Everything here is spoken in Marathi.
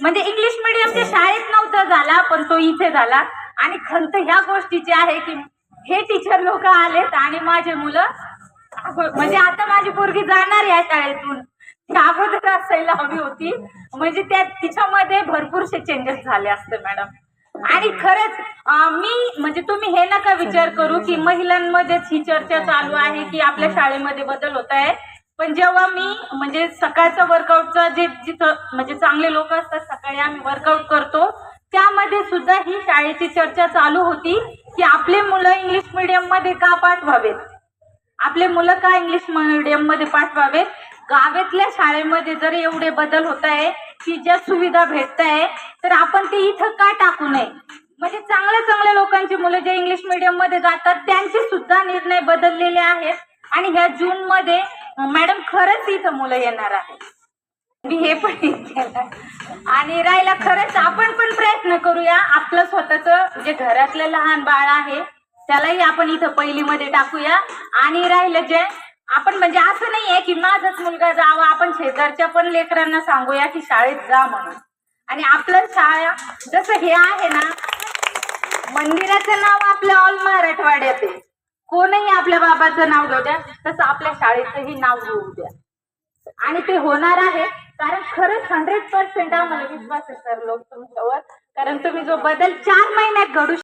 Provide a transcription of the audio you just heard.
म्हणजे इंग्लिश मीडियमच्या शाळेत नव्हता झाला, पण तो इथे झाला. आणि खंत ह्या गोष्टीची आहे की हे टीचर लोक आलेत आणि माझे मुलं म्हणजे आता माझी पोरगी जाणार या शाळेतून, ती अगोदर असायला हवी होती. म्हणजे त्या तिच्यामध्ये भरपूरसे चेंजेस झाले असते मॅडम. आणि खरंच मी म्हणजे तुम्ही हे नका विचार करू की महिलांमध्येच ही चर्चा चालू आहे की आपल्या शाळेमध्ये बदल होत आहे. पण जेव्हा मी म्हणजे सकाळचा वर्कआउटचा जे जिथं म्हणजे चांगले लोक असतात सकाळी आम्ही वर्कआउट करतो, त्यामध्ये सुद्धा ही शाळेची चर्चा चालू होती की आपले मुलं इंग्लिश मीडियम मध्ये का पाठवावेत, आपले मुलं का इंग्लिश मीडियम मध्ये पाठवावेत. गावातल्या शाळेमध्ये जर एवढे बदल होत आहे की ज्या सुविधा भेटत आहे तर आपण ते इथं का टाकू नये. म्हणजे चांगल्या चांगल्या लोकांची मुलं जे इंग्लिश मीडियम मध्ये जातात त्यांचे सुद्धा निर्णय बदललेले आहेत. आणि ह्या जून मध्ये मॅडम खरंच इथं मुलं येणार आहेत. मी हे पण केलं. आणि राहिला खरंच आपण पण प्रयत्न करूया, आपलं स्वतःच जे घरातलं लहान बाळ आहे त्यालाही आपण इथं पहिलीमध्ये टाकूया. आणि राहिलं जे आपण म्हणजे असं नाहीये की माझाच मुलगा जावा, आपण शेजारच्या पण लेकरांना सांगूया की शाळेत जा म्हणून. आणि आपलं शाळा जसं हे आहे ना, मंदिराचं नाव आपल्या ऑल मराठवाड्यात आहे, कोणही आपल्या बाबाचं नाव घेऊ द्या, तसं आपल्या शाळेचंही नाव घेऊ द्या. आणि ते होणार आहे. कारण खरंच 100% आम्हाला विश्वास आहे सर लोक तुमच्यावर. कारण तुम्ही जो बदल 4 महिन्यात घडू